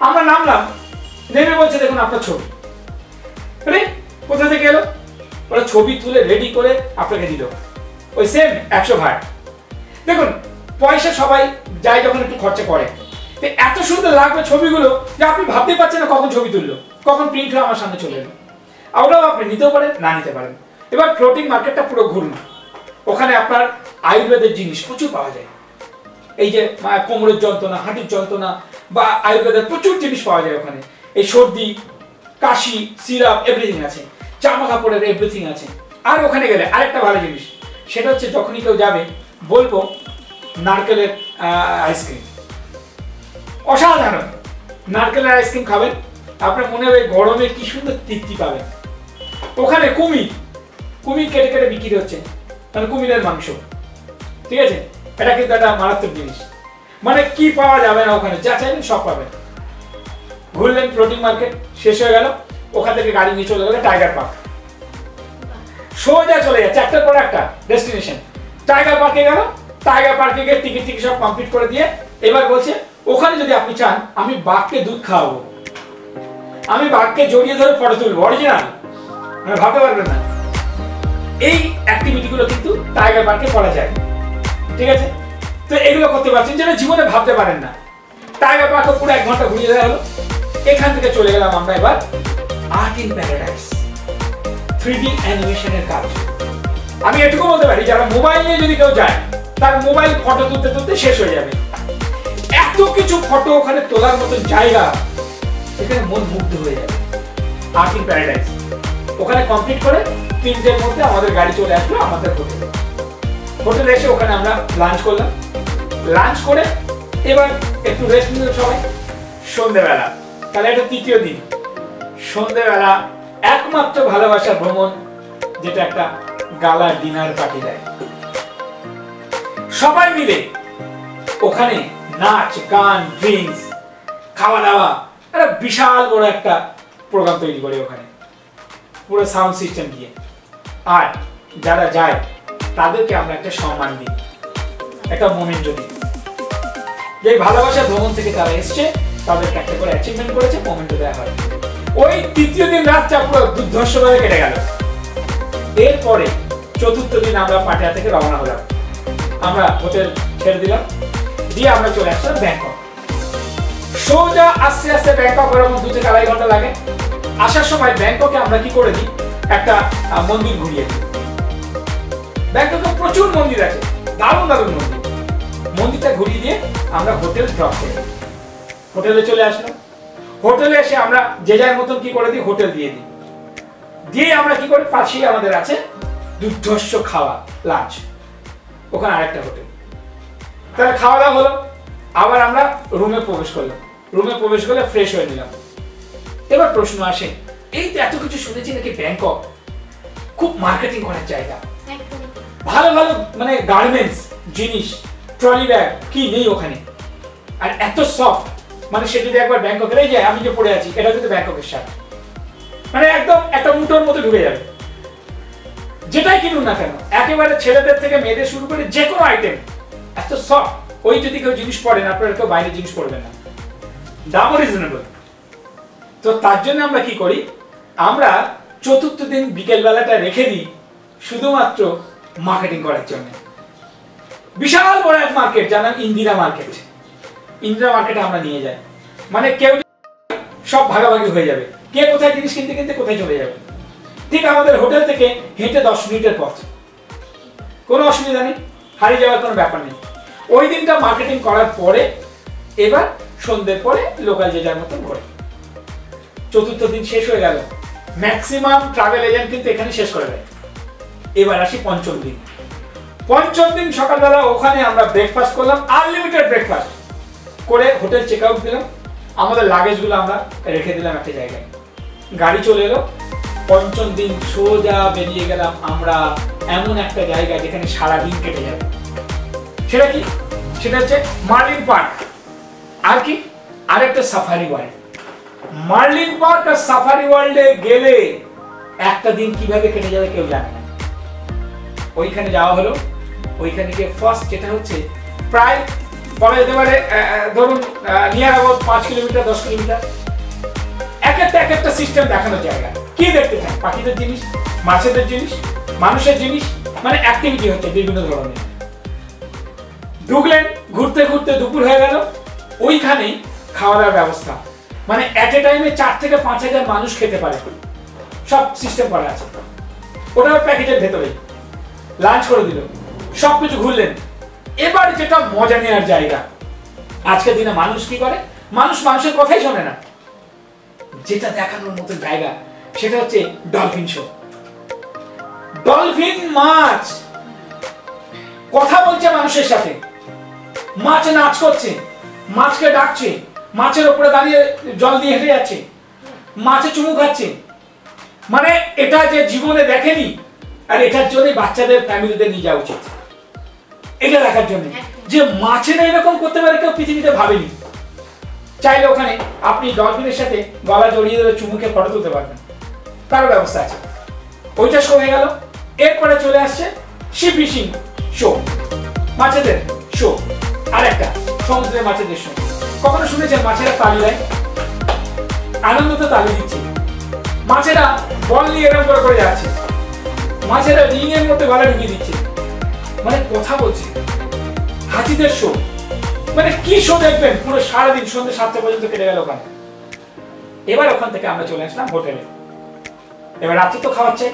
আমরা নামলাম, নেমে বলছে দেখুন আপনার ছবি। আরে কোথা থেকে এলো? ওরা ছবি তুলে রেডি করে আপনাকে দিল, ওই সেম 100 ভাট। দেখুন পয়সা সবাই যায় যখন একটু খরচা করে, এত সুন্দর লাগবে ছবিগুলো যে আপনি ভাবতে পারছেন না কখন ছবি তুললো, কখন প্রিন্ট হয়ে আমার সামনে চলে এলো। ওরাও আপনি নিতেও পারেন, না নিতে পারেন। এবার ফ্লোটিং মার্কেটটা পুরো ঘুরুন, ওখানে আপনার আয়ুর্বেদের জিনিস প্রচুর পাওয়া যায়। এই যে কোমরের যন্ত্রণা, হাঁটুর যন্ত্রণা বা আয়ুর্বেদের প্রচুর জিনিস পাওয়া যায় ওখানে। এই সর্দি, কাশি, সিরাপ, এভরিথিং আছে, জামা কাপড়ের এভরিথিং আছে। আর ওখানে গেলে আরেকটা ভালো জিনিস, সেটা হচ্ছে যখনই কেউ যাবে বলবো নারকেলের আইসক্রিম, অসাধারণ। নারকেলের আইসক্রিম খাবেন, আপনার মনে হবে গরমে কি সুন্দর তৃপ্তি পাবেন। ওখানে কুমির কেটে কেটে বিক্রি হচ্ছে, মানে কুমিরের মাংস, ঠিক আছে? এটা কিন্তু একটা মারাত্মক জিনিস, মানে কি পাওয়া যাবে না ওখানে, যা চাইবেন সব পাবেন। ঘুরলেন ফ্লোটিং মার্কেট, শেষ হয়ে গেল। ওখান থেকে গাড়ি নিয়ে চলে গেলে টাইগার পার্ক, সোজা চলে যাচ্ছে একটার পর একটা ডেস্টিনেশন। টাইগার পার্কে গেল, টাইগার পার্কে গিয়ে টিকিট সব কমপ্লিট করে দিয়ে এবার বলছে ওখানে যদি আপনি চান আমি বাঘকে দুধ খাওয়াবো, আমি বাঘকে জড়িয়ে ধরে ফটো তুলবো অরিজিনাল। মানে ভাবতে পারবেন না। এই অ্যাক্টিভিটিগুলো কিন্তু টাইগার পার্কে করা যায়, ঠিক আছে? তো এগুলো করতে পারছেন যেটা জীবনে ভাবতে পারেন না। টাইগার পার্কে পুরো 1 ঘন্টা ঘুরিয়ে দেওয়া হলো। এখান থেকে চলে গেলাম আমরা এবার আর্ট ইন প্যারাডাইস, 3D অ্যানিমেশনের কাজ। আমি এটুকু বলতে পারি, যারা মোবাইল নিয়ে যদি কেউ যায়, তার মোবাইল ফটো তুলতে তুলতে শেষ হয়ে যাবে। এত কিছু ফটো ওখানে তোলার মতো জায়গা, এখানে মন মুগ্ধ হয়ে যাবে। আর্ট ইন প্যারাডাইস ওখানে কমপ্লিট করে 3টের মধ্যে আমাদের গাড়ি চলে আসলো আমাদের হোটেলে। হোটেলে এসে ওখানে আমরা লাঞ্চ করলাম। লাঞ্চ করে এবার একটু রেস্ট নিলাম সবাই। সন্ধ্যেবেলা, তাহলে এটা 3য় দিন। সন্ধ্যেবেলা একমাত্র ভালোবাসার ভ্রমণ, যেটা একটা গালা ডিনার পার্টি দেয়। সবাই মিলে ওখানে নাচ গান ড্রিঙ্কস খাওয়া দাওয়া, একটা বিশাল বড় একটা প্রোগ্রাম তৈরি করে ওখানে, পুরো সাউন্ড সিস্টেম দিয়ে। আর যারা যায় তাদেরকে আমরা একটা সম্মান দিই, একটা মোমেন্ট দিই। যে ভালোবাসার ভ্রমণ থেকে তারা এসছে, তাদেরকে একটা করে অ্যাচিভমেন্ট করেছে, মোমেন্ট দেওয়া হয়। ওই 3য় দিন রাতটা পুরো দুর্ধর্ষভাবে কেটে গেল। এরপরে 4র্থ দিন আমরা পাটিয়া থেকে রওনা হলাম। আমরা হোটেল ছেড়ে দিলাম, দিয়ে আমরা চলে আসলাম ব্যাংকক। সোজা আস্তে আস্তে ব্যাংকক এরকম 2 থেকে 2.5 ঘন্টা লাগে। আসার সময় ব্যাংককে আমরা কি করে দিই, একটা মন্দির ঘুরিয়ে দিই। ব্যাংককে প্রচুর মন্দির আছে, দারুণ দারুণ মন্দির। মন্দিরটা ঘুরিয়ে দিয়ে আমরা হোটেল ড্রপ করে দিই। হোটেলে চলে আসলাম। হোটেলে এসে আমরা যে যার মতন কি করে দিই, হোটেল দিয়ে দিই। দিয়ে আমরা কি করি, পাশেই আমাদের আছে দুর্ধর্ষ খাওয়া লাঞ্চ, ওখানে আরেকটা হোটেল। তাহলে খাওয়া দাওয়া হলো, আবার আমরা রুমে প্রবেশ করলাম। রুমে প্রবেশ করলে ফ্রেশ হয়ে নিলাম। এবার প্রশ্ন আসে, এই তো এত কিছু শুনেছি নাকি ব্যাংকক খুব মার্কেটিং করার জায়গা, ভালো ভালো মানে গার্মেন্টস জিনিস, ট্রলি ব্যাগ কি নেই ওখানে, আর এত সফট, মানে সে যদি একবার ব্যাংককে এই যায়, আমি যে পড়ে আছি এটা কিন্তু ব্যাংককের শার্ট, মানে একদম একটা মুঠোর মতো ঢুকে যাবে। যেটাই কিনুন না কেন, একেবারে ছেলেদের থেকে মেয়েদের শুরু করে যে কোনো আইটেম এত সফট। ওই যদি কেউ জিনিস পড়েন, আপনারা কেউ বাইরে জিনিস পড়বেন না, দামও রিজনেবল। তো তার জন্য আমরা কি করি, আমরা 4র্থ দিন বিকেল বেলাটা রেখে দিই শুধুমাত্র মার্কেটিং করার জন্য। বিশাল বড় এক মার্কেট, যার নাম ইন্দিরা মার্কেট। ইন্দিরা মার্কেটে আমরা নিয়ে যাই, মানে কেউ সব ভাগাভাগি হয়ে যাবে, কে কোথায় জিনিস কিনতে কিনতে কোথায় চলে যাবে। ঠিক আমাদের হোটেল থেকে হেঁটে 10 মিনিটের পথ, কোনো অসুবিধা নেই, হারিয়ে যাওয়ার কোনো ব্যাপার নেই। ওই দিনটা মার্কেটিং করার পরে এবার সন্ধ্যের পরে লোকাল যে যার মতন ঘরে। 4র্থ দিন শেষ হয়ে গেল। ম্যাক্সিমাম ট্রাভেল এজেন্ট কিন্তু এখানে শেষ করে দেয়। এবার আসি 5ম দিন। 5ম দিন সকালবেলা ওখানে আমরা ব্রেকফাস্ট করলাম, আনলিমিটেড ব্রেকফাস্ট করে হোটেল চেক আউট দিলাম। আমাদের লাগেজগুলো আমরা রেখে দিলাম একটা জায়গায়। গাড়ি চলে এলো। 5ম দিন সোজা বেরিয়ে গেলাম আমরা এমন একটা জায়গা যেখানে সারাদিন কেটে যাবে। সেটা কি, সেটা হচ্ছে মার্লিন পার্ক। আর কি, আর একটা সাফারি ওয়ার্ল্ড। মার্লিন পার্ক আর সাফারি ওয়ার্ল্ডে গেলে একটা দিন কিভাবে কেটে যাবে কেউ জানে না। ওইখানে যাওয়া হলো। ওইখানে গিয়ে ফার্স্ট যেটা হচ্ছে, প্রায় বলা যেতে পারে ধরুন নিয়ার অ্যাবাউট 5 কিলোমিটার 10 কিলোমিটার, এক একটা সিস্টেম দেখানোর জায়গা। কি দেখতে চান, পাখিদের জিনিস, মাছেদের জিনিস, মানুষের জিনিস, মানে অ্যাক্টিভিটি হচ্ছে বিভিন্ন ধরনের। ঢুকলেন, ঘুরতে ঘুরতে দুপুর হয়ে গেল। ওইখানেই খাওয়া দাওয়ার ব্যবস্থা, মানে এট এ টাইমে 4 থেকে 5 হাজার মানুষ খেতে পারে, সব সিস্টেম করা আছে। ওটা প্যাকেজের ভেতরেই লাঞ্চ করে দিল, সবকিছু ঘুরলেন। এবার যেটা মজা নেওয়ার জায়গা, আজকের দিনে মানুষ কি করে, মানুষ মানুষের কথাই শোনে না। যেটা দেখানোর মতো জায়গা সেটা হচ্ছে ডলফিন শো। ডলফিন মাছ কথা বলছে মানুষের সাথে, মাছ নাচ করছে, মাছকে ডাকছে, মাছের উপরে দাঁড়িয়ে জল দিয়ে হেঁটে যাচ্ছে, মাছে চুমু খাচ্ছে। মানে এটা যে জীবনে দেখেনি, আর এটার জন্য বাচ্চাদের ফ্যামিলিদের নিয়ে যাওয়া উচিত, এটা দেখার জন্য যে মাছেরা এরকম করতে পারে, কেউ পৃথিবীতে ভাবেনি। চাইলে ওখানে আপনি ডলফিনের সাথে গলা জড়িয়ে ধরে চুমুকে ফটো তুলতে পারবেন, তারও ব্যবস্থা আছে। ওইটা শো হয়ে গেল। এরপরে চলে আসছে সি ফিশিং শো, মাছেদের শো। আর একটা সমুদ্রের মাছেদের শো। কখনো শুনেছেন মাছেরা তালি দেয়? আনন্দ তো তালি দিচ্ছে। মাছেরা বল নিয়ে এরকম করে করে যাচ্ছে, মাছেরা রিং এর মধ্যে গলা ঢুকিয়ে দিচ্ছে, মানে কথা বলছে হাতিদের শো। মানে কি শো দেখবেন, পুরো সারাদিন সন্ধ্যে 7টা পর্যন্ত কেটে গেল ওখানে। এবার ওখান থেকে আমরা চলে আসলাম হোটেলে। এবার রাতে তো খাওয়াচ্ছে,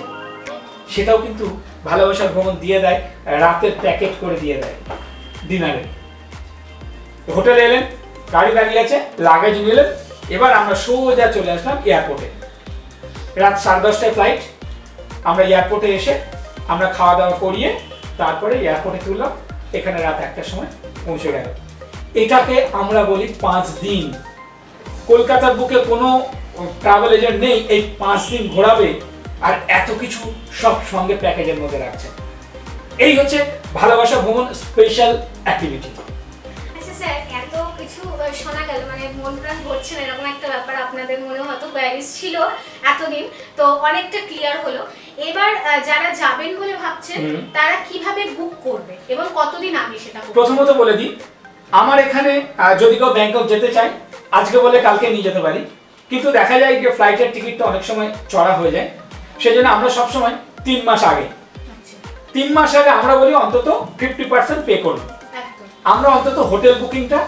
সেটাও কিন্তু ভালোবাসার ভ্রমণ দিয়ে দেয়, রাতের প্যাকেট করে দিয়ে দেয় ডিনারে। হোটেলে এলেন, গাড়ি দাঁড়িয়ে আছে, লাগেজ নিলেন, এবার আমরা সোজা চলে আসলাম এয়ারপোর্টে। রাত 10:30টায় ফ্লাইট। আমরা এয়ারপোর্টে এসে আমরা খাওয়া দাওয়া করিয়ে তারপরে এয়ারপোর্টে তুললাম, এখানে রাত 1টার সময় পৌঁছে গেল। এটাকে আমরা বলি 5 দিন। কলকাতার বুকে কোনো ট্রাভেল এজেন্ট নেই এই 5 দিন ঘোরাবে আর এত কিছু সব সঙ্গে প্যাকেজের মধ্যে রাখছে। এই হচ্ছে ভালোবাসা ভ্রমণ স্পেশাল অ্যাক্টিভিটি। আচ্ছা স্যার, এত কিছু শোনা গেল, মানে মন প্রাণ ভরছে না এরকম একটা ব্যাপার আপনাদের মনে হয়তো ব্যারিজ ছিল এতদিন, তো অনেকটা ক্লিয়ার হলো। এবার যারা যাবেন বলে ভাবছেন তারা কিভাবে বুক করবে এবং কতদিন আগে সেটা? প্রথমত বলে দিই, আমার এখানে যদি কেউ ব্যাংকক যেতে চায় আজকে বলে কালকে নিয়ে যেতে পারি, কিন্তু দেখা যায় যে ফ্লাইটের টিকিটটা অনেক সময় চড়া হয়ে যায়, সেজন্য আমরা সবসময় 3 মাস আগে 3 মাস আগে আমরা বলি অন্তত 50% পে করুন। আমরা অন্তত হোটেল বুকিংটা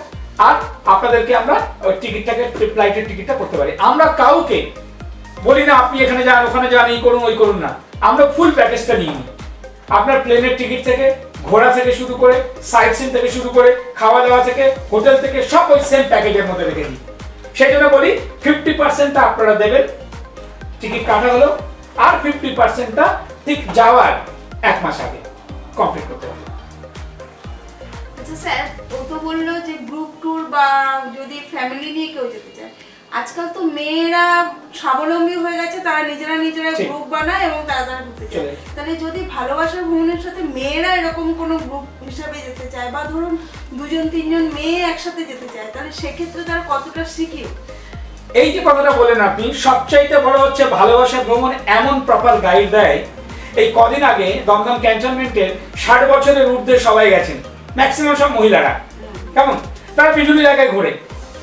আর আপনাদেরকে আমরা টিকিটটাকে ফ্লাইটের টিকিটটা করতে পারি। আমরা কাউকে বলি না আপনি এখানে যান ওখানে যান এই করুন ওই করুন না, আমরা ফুল প্যাকেজটা নিয়ে নিই। আপনার প্লেনের টিকিট থেকে, ঘোরা থেকে শুরু করে, সাইট সিন থেকে শুরু করে, খাওয়া দাওয়া থেকে, হোটেল থেকে সব ওই সেম প্যাকেজের মধ্যে রেখে দিই। সেই জন্য বলি 50%টা আপনারা দেবেন, টিকিট কাটা হলো, আর 50%টা ঠিক যাওয়ার 1 মাস আগে কমপ্লিট করতে হবে। আচ্ছা স্যার, ও তো বললো যে গ্রুপ ট্যুর বা যদি ফ্যামিলি নিয়ে কেউ যেতে চায়, আজকাল তো মেয়েরা স্বাবলম্বী হয়ে গেছে, তারা নিজেরা গ্রুপ বানায় এবং তারা ঘুরতে চায়। তাহলে যদি ভালোবাসার ভ্রমণের সাথে মেয়েরা এরকম কোনো গ্রুপ হিসাবে যেতে চায় বা ধরুন 2-3জন মেয়ে একসাথে যেতে চায়, তাহলে সেক্ষেত্রে তারা কতটা সিকিউর? এই যে কথাটা বলেন আপনি, সবচাইতে বড় হচ্ছে ভালোবাসা ভ্রমণ এমন প্রপার গাইড দেয়। এই কদিন আগে দমদম ক্যান্টনমেন্টের 60 বছরের ঊর্ধ্বে সবাই গেছেন, ম্যাক্সিমাম সব মহিলারা। কেমন তারা বিভিন্ন জায়গায় ঘোরে,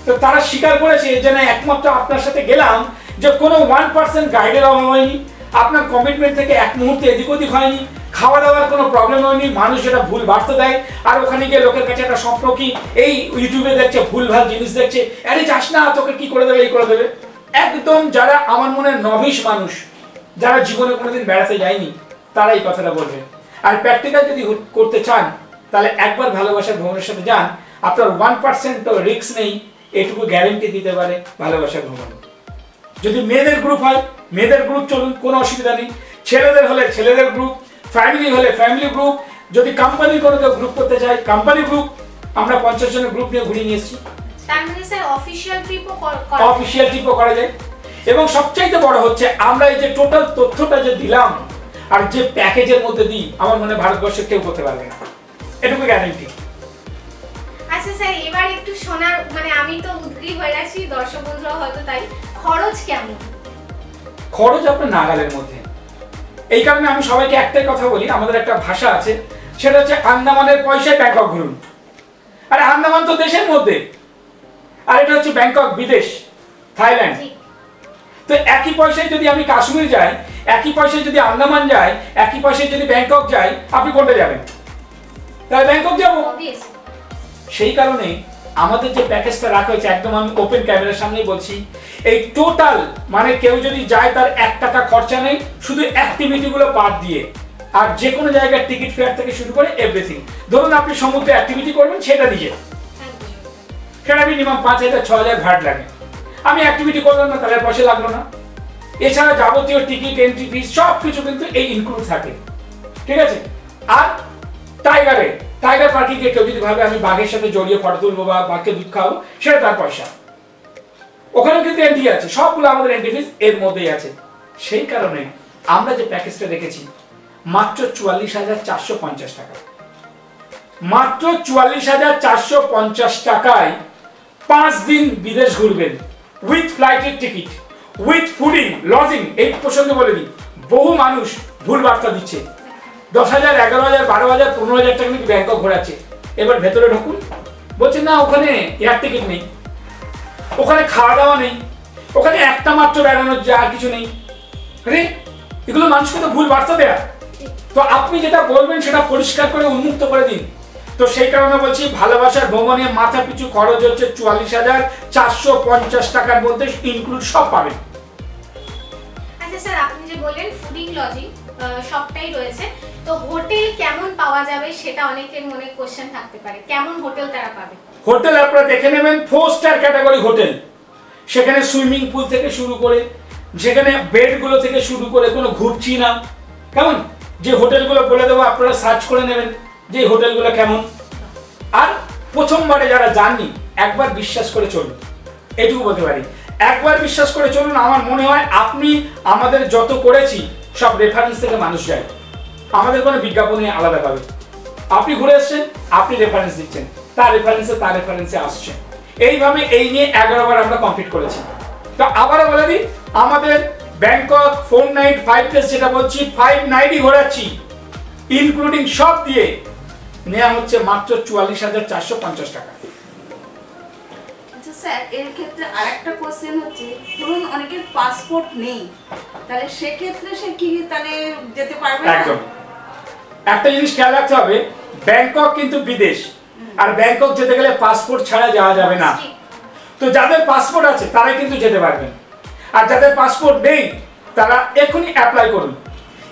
তো তারা স্বীকার করেছে যে না একমাত্র আপনার সাথে গেলাম যে কোনো 1% গাইডের অভাব হয়নি, আপনার কমিটমেন্ট থেকে এক মুহূর্তে এদিক ওদিক হয়নি, খাওয়া দাওয়ার কোনো প্রবলেম হয়নি, মানুষ যেটা ভুল বার্তা দেয় আর ওখানে গিয়ে লোকের কাছে একটা সম্পর্কী এই ইউটিউবে দেখছে ভুলভাল জিনিস দেখছে, আরে যাস না তোকে কি করে দেবে এই করে দেবে। একদম যারা আমার মনে নভিস মানুষ, যারা জীবনে কোনোদিন বেড়াতে যায়নি, তারা এই কথাটা বলবে। আর প্র্যাকটিক্যাল যদি করতে চান তাহলে একবার ভালোবাসার ভ্রমণের সাথে যান, আপনার 1% রিস্ক নেই, এটুকু গ্যারেন্টি দিতে পারে ভালোবাসার ভ্রমণ। যদি মেয়েদের গ্রুপ হয় মেয়েদের গ্রুপ চলুন, কোনো অসুবিধা নেই। ছেলেদের হলে ছেলেদের গ্রুপ, ফ্যামিলি হলে ফ্যামিলি গ্রুপ, যদি কোম্পানির কোনো কেউ গ্রুপ করতে চায় কোম্পানি গ্রুপ। আমরা 50 জনের গ্রুপ নিয়ে ঘুরিয়ে নিয়ে এসেছি। তার মানে স্যার অফিশিয়াল ট্রিপও করা যায়। এবং সবচাইতে বড় হচ্ছে আমরা এই যে টোটাল তথ্যটা যে দিলাম আর যে প্যাকেজের মধ্যে দিই, আমার মনে ভারতবর্ষে কেউ করতে পারবে না, এটুকু গ্যারান্টি। আচ্ছা স্যার, এবার একটু শোনার মানে আমি তো উদ্গ্রীব হয়ে গেছি, দর্শক বন্ধুরা হয়তো তাই। খরচ কেমন? খরচ আপনার নাগালের মধ্যে। এই কারণে আমি সবাইকে একটাই কথা বলি, আমাদের একটা ভাষা আছে, সেটা হচ্ছে আন্দামানের পয়সায় ব্যাংকক ঘুরুন। আরে আন্দামান তো দেশের মধ্যে, আর এটা হচ্ছে ব্যাংকক বিদেশ, থাইল্যান্ড। তো একই পয়সায় যদি আমি কাশ্মীর যাই, একই পয়সায় যদি আন্দামান যাই, একই পয়সায় যদি ব্যাংকক যাই, আপনি কোনটা যাবেন? তাহলে ব্যাংকক যাব। সেই কারণে আমাদের যে প্যাকেজটা রাখা হয়েছে, একদম আমি ওপেন ক্যামেরার সামনেই বলছি, এই টোটাল মানে কেউ যদি যায় তার 1 টাকা খরচা নেই, শুধু অ্যাক্টিভিটিগুলো বাদ দিয়ে। আর যে কোনো জায়গার টিকিট ফেয়ার থেকে শুরু করে এভরিথিং। ধরুন আপনি সমুদ্রে অ্যাক্টিভিটি করবেন, সেটা নিজে, সেটা মিনিমাম 5,000-6,000 ভাড়া লাগে। আমি অ্যাক্টিভিটি করলাম না, তাহলে পয়সা লাগলো না। এছাড়া যাবতীয় টিকিট, এন্ট্রি ফিস সব কিছু কিন্তু এই ইনক্লুড থাকে, ঠিক আছে। আর টাইগার পার্কে গিয়ে কেউ যদি ভাবে আমি বাঘের সাথে জড়িয়ে ফটো তুলবো বা বাঘকে দুধ খাওয়াবো, সেটা তার পয়সা, ওখানেও কিন্তু এন্ট্রি আছে, সবগুলো আমাদের এন্ট্রি ফিস এর মধ্যেই আছে। সেই কারণে আমরা যে প্যাকেজটা রেখেছি মাত্র 44,450 টাকা, মাত্র 44,450 টাকায় 5 দিন বিদেশ ঘুরবেন, উইথ ফ্লাইটের টিকিট, উইথ ফুডিং, লজিং। এই প্রসঙ্গে বলে দিই, বহু মানুষ ভুল বার্তা দিচ্ছে, 10,000, 11,000, 12,000, 15,000 টাকা নাকি ব্যাংকক ঘোরাচ্ছে। এবার ভেতরে ঢুকুন, বলছে না ওখানে এয়ার টিকিট নেই, ওখানে খাওয়া দাওয়া নেই, ওখানে একটা মাত্র বেড়ানোর যা আর কিছু নেই। আরে এগুলো মানুষকে তো ভুল বার্তা দেয়া। তো আপনি যেটা বলবেন সেটা পরিষ্কার করে উন্মুক্ত করে দিন। তো সেই কারণে বলছি ভালোবাসার ভ্রমণে মাথা পিছু খরচ হচ্ছে 44,450 টাকার মধ্যে ইনক্লুড সব পাবেন। আচ্ছা স্যার, আপনি যে বললেন ফুডিং লজিং সবটাই রয়েছে, তো হোটেল কেমন পাওয়া যাবে সেটা অনেকের মনে কোশ্চেন থাকতে পারে, কেমন হোটেল তারা পাবে? হোটেল আপনারা দেখে নেবেন 4 স্টার ক্যাটাগরি হোটেল, সেখানে সুইমিং পুল থেকে শুরু করে, যেখানে বেডগুলো থেকে শুরু করে কোনো ঘুরছি না, কেমন যে হোটেলগুলো বলে দেবো আপনারা সার্চ করে নেবেন যে হোটেলগুলো কেমন। আর প্রথমবারে যারা যাননি একবার বিশ্বাস করে চলুন, এটুকু বলতে পারি, একবার বিশ্বাস করে চলুন। আমার মনে হয় আপনি আমাদের যত করেছি সব রেফারেন্স থেকে মানুষ যায়, আমাদের কোনো বিজ্ঞাপনে আলাদা পাবে। আপনি ঘুরে এসছেন, আপনি রেফারেন্স দিচ্ছেন, তার রেফারেন্সে আসছে, এইভাবে এই নিয়ে 11 বার আমরা কমপ্লিট করেছি। তো আবারও বলে দিই, আমাদের ব্যাংকক 4 নাইট 5 ডেজ যেটা বলছি 5 নাইটই ঘোরাচ্ছি, ইনক্লুডিং সব দিয়ে নেওয়া হচ্ছে মাত্র 44,450 টাকা। আচ্ছা স্যার, এর ক্ষেত্রে আরেকটা কোশ্চেন হচ্ছে, ধরুন অনেকের পাসপোর্ট নেই, তাহলে সেক্ষেত্রে সে কি তাহলে যেতে পারবে না? একদম, একটা জিনিস খেয়াল রাখতে হবে, ব্যাংকক কিন্তু বিদেশ, আর ব্যাংকক যেতে গেলে পাসপোর্ট ছাড়া যাওয়া যাবে না। তো যাদের পাসপোর্ট আছে তারাই কিন্তু যেতে পারবেন, আর যাদের পাসপোর্ট নেই তারা এখনই অ্যাপ্লাই করুন।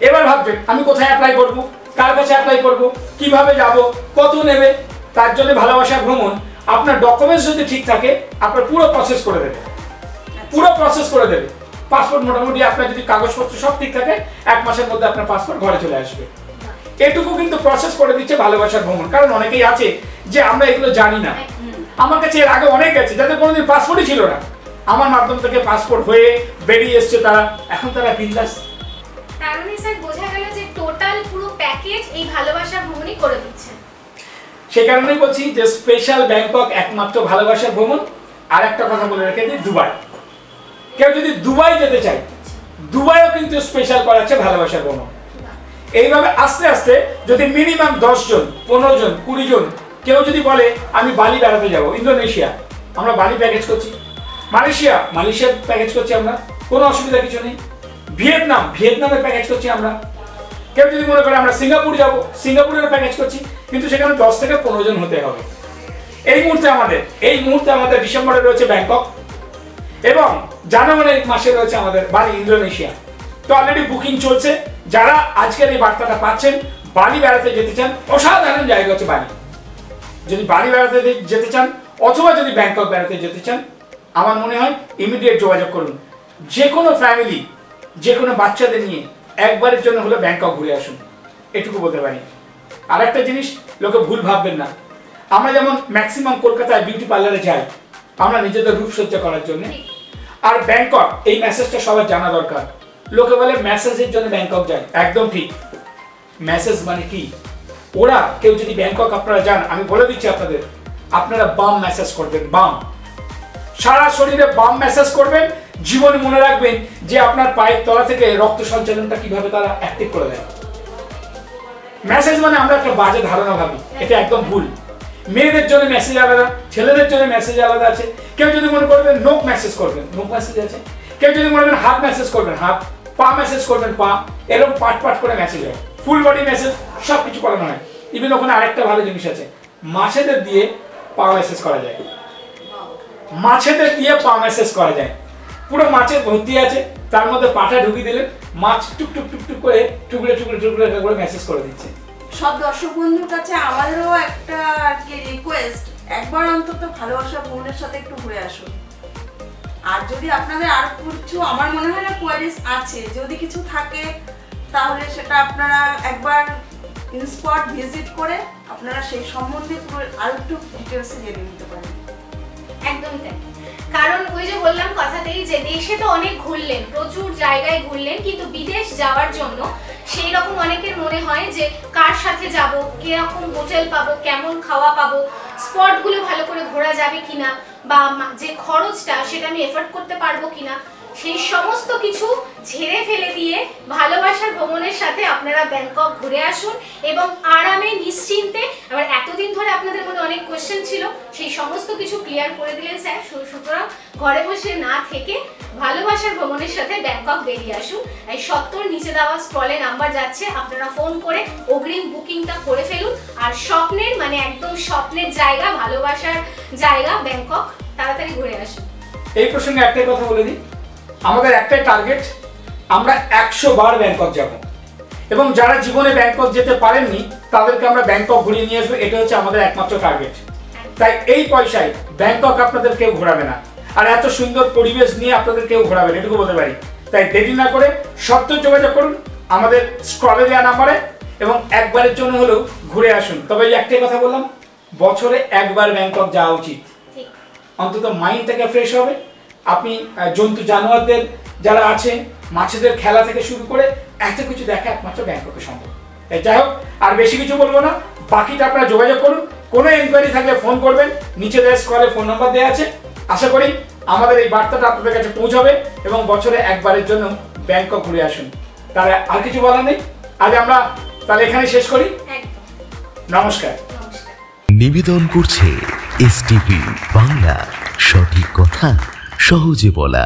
এবার ভাববেন আমি কোথায় অ্যাপ্লাই করব, কার কাছে অ্যাপ্লাই করব, কিভাবে যাব, কত নেবে। তার জন্য ভালোবাসা ভ্রমণ আপনার ডকুমেন্টস যদি ঠিক থাকে আপনার পুরো প্রসেস করে দেবে, পাসপোর্ট মোটামুটি আপনার যদি কাগজপত্র সব ঠিক থাকে 1 মাসের মধ্যে আপনার পাসপোর্ট ঘরে চলে আসবে। এটুকু কিন্তু প্রসেস করে দিচ্ছে ভালোবাসার ভ্রমণ। কারণ অনেকেই আছে যে আমরা এগুলো জানি না, আমার কাছে এর আগে অনেক আছে যাদের কোনোদিন পাসপোর্টই ছিল না, আমার মাধ্যম থেকে পাসপোর্ট হয়ে বেরিয়ে এসছে তারা, এখন তারা বিন্দাস। তার মানে স্যার বোঝা গেল যে টোটাল পুরো প্যাকেজ এই ভালোবাসার ভ্রমণই করে দিচ্ছে। সেই কারণেই বলছি যে স্পেশাল ব্যাংকক একমাত্র ভালোবাসার ভ্রমণ। আর একটা কথা বলে রেখে দিই, দুবাই, কেউ যদি দুবাই যেতে চায় দুবাইও কিন্তু স্পেশাল করাচ্ছে ভালোবাসার ভ্রমণ। এইভাবে আস্তে আস্তে যদি মিনিমাম 10 জন 15 জন 20 জন কেউ যদি বলে আমি বালি বেড়াতে যাব, ইন্দোনেশিয়া আমরা বালি প্যাকেজ করছি, মালয়েশিয়া প্যাকেজ করছি আমরা, কোনো অসুবিধা কিছু নেই। ভিয়েতনামের প্যাকেজ করছি আমরা। কেউ যদি মনে করে আমরা সিঙ্গাপুর যাব, সিঙ্গাপুরের প্যাকেজ করছি, কিন্তু সেখানে 10 থেকে 15 জন হতে হবে। এই মুহূর্তে আমাদের ডিসেম্বরে রয়েছে ব্যাংকক, এবং জানুয়ারি মাসে রয়েছে আমাদের বালি, ইন্দোনেশিয়া। তো অলরেডি বুকিং চলছে। যারা আজকের এই বার্তাটা পাচ্ছেন, বালি বেড়াতে যেতে চান, অসাধারণ জায়গা হচ্ছে বালি। যদি বালি বেড়াতে যেতে চান অথবা যদি ব্যাংকক বেড়াতে যেতে চান, আমার মনে হয় ইমিডিয়েট যোগাযোগ করুন। যে কোনো ফ্যামিলি, যে কোনো বাচ্চাদের নিয়ে একবারের জন্য হলে ব্যাংকক ঘুরে আসুন, এটুকু বলতে পারি। আর একটা জিনিস লোকে ভুল ভাববেন না, আমরা যেমন ম্যাক্সিমাম কলকাতায় বিউটি পার্লারে যাই আমরা নিজেদের রূপসজ্জা করার জন্য, আর ব্যাংকক এই মেসেজটা সবার জানা দরকার। লোকে বলে মেসেজের জন্য ব্যাংকক যায়, একদম ঠিক। মেসেজ মানে কি, ওরা কেউ যদি ব্যাংকক আপনারা যান, আমি বলে দিচ্ছি আপনারা বাম মেসেজ করবেন, বাম, সারা শরীরে বাম মেসেজ করবেন। জীবনে মনে রাখবেন যে আপনার পায়ের তলা থেকে রক্ত সঞ্চালনটা কিভাবে তারা অ্যাক্টিভ করে দেয়। মেসেজ মানে আমরা একটা বাজে ধারণা ভাবি, এটা একদম ভুল। মেয়েদের জন্য মেসেজ আলাদা, ছেলেদের জন্য মেসেজ আলাদা আছে। কেউ যদি মনে করবেন নোক মেসেজ করবেন, নোক মেসেজ আছে। কেউ যদি মনে করেন হাত মেসেজ করবেন, হাত, পা মেসেজ করবেন, পা, এরকম পাট করে মেসেজ হয়। ফুল বডি মেসেজ সব কিছু করানো হয়। ইভেন ওখানে আরেকটা ভালো জিনিস আছে, মাছেদের দিয়ে পা মেসেজ করা যায়, পুরো মাছের ভর্তি আছে, তার মধ্যে পাটা ঢুকিয়ে দিলেন, মাছ টুক টুক টুক টুক করে টুকরে করে মেসেজ করে দিচ্ছে। সব দর্শক বন্ধুর কাছে আমাদেরও একটা রিকোয়েস্ট, একবার অন্তত ভালোবাসা ভ্রমণের সাথে একটু ঘুরে আসুন। আর যদি আপনাদের আর কিছু, আমার মনে হয় না কোয়ারিজ আছে, যদি কিছু থাকে তাহলে সেটা আপনারা একবার ইনস্পট ভিজিট করে আপনারা সেই সম্বন্ধে আর একটু ডিটেলসে জেনে নিতে পারেন। একদমই তাই। কারণ ওই যে বললাম কথাতেই যে দেশে তো অনেক ঘুরলেন, প্রচুর জায়গায় ঘুরলেন, কিন্তু বিদেশ যাওয়ার জন্য সেই রকম অনেকের মনে হয় যে কার সাথে যাব, কিরকম হোটেল পাবো, কেমন খাওয়া পাবো, স্পটগুলো ভালো করে ঘোরা যাবে কিনা, বা যে খরচটা সেটা আমি এফোর্ড করতে পারবো কিনা, সেই সমস্ত কিছু ঝেড়ে ফেলে দিয়ে ভালোবাসার ভ্রমণের সাথে আপনারা ব্যাংকক ঘুরে আসুন এবং আরামে নিশ্চিন্তে। আবার এতদিন ধরে আপনাদের মনে অনেক কোয়েশ্চেন ছিল, সেই সমস্ত কিছু ক্লিয়ার করে দিলেন স্যার। সুতরাং ঘরে বসে না থেকে ভালোবাসার ভ্রমণের সাথে ব্যাংকক বেরিয়ে আসুন। এই 70 নিচে দেওয়া স্ক্রলে নাম্বার যাচ্ছে, আপনারা ফোন করে অগ্রিম বুকিংটা করে ফেলুন। আর স্বপ্নের মানে একদম স্বপ্নের জায়গা, ভালোবাসার জায়গা ব্যাংকক, তাড়াতাড়ি ঘুরে আসুন। এই প্রসঙ্গে একটাই কথা বলে দিই, আমাদের একটাই টার্গেট, আমরা 100 বার ব্যাংকক যাব, এবং যারা জীবনে ব্যাংকক যেতে পারেননি তাদেরকে আমরা ব্যাংকক ঘুরিয়ে নিয়ে আসবো। এটা হচ্ছে আমাদের একমাত্র টার্গেট। তাই এই পয়সায় ব্যাংকক আপনাদের কেউ ঘোরাবে না, আর এত সুন্দর পরিবেশ নিয়ে আপনাদের কেউ ঘোরাবে না, এটুকু বলতে পারি। তাই দেরি না করে সত্য যোগাযোগ করুন আমাদের স্ক্রলে দেওয়া নাম্বারে, এবং একবারের জন্য হলেও ঘুরে আসুন। তবে এই একটাই কথা বললাম, বছরে একবার ব্যাংকক যাওয়া উচিত, অন্তত মাইন্ডটাকে ফ্রেশ হবে। আপনি জন্তু জানোয়ারদের যারা আছে, মাছেদের খেলা থেকে শুরু করে এত কিছু দেখা একমাত্র ব্যাংককে সম্ভব। যাই হোক, আর বেশি কিছু বলবো না, বাকিটা আপনারা যোগাযোগ করুন। কোনো এনকোয়ারি থাকলে ফোন করবেন, নিচে দেওয়া স্ক্রলে ফোন নাম্বার দেওয়া আছে। আশা করি আমাদের এই বার্তাটা আপনাদের কাছে পৌঁছাবে, এবং বছরে একবারের জন্য ব্যাংকক ঘুরে আসুন। তাহলে আর কিছু বলার নেই, আজ আমরা তাহলে এখানে শেষ করি। নমস্কার। নিবেদন করছে এসটিভি বাংলা, সঠিক কথা সহজে বলা।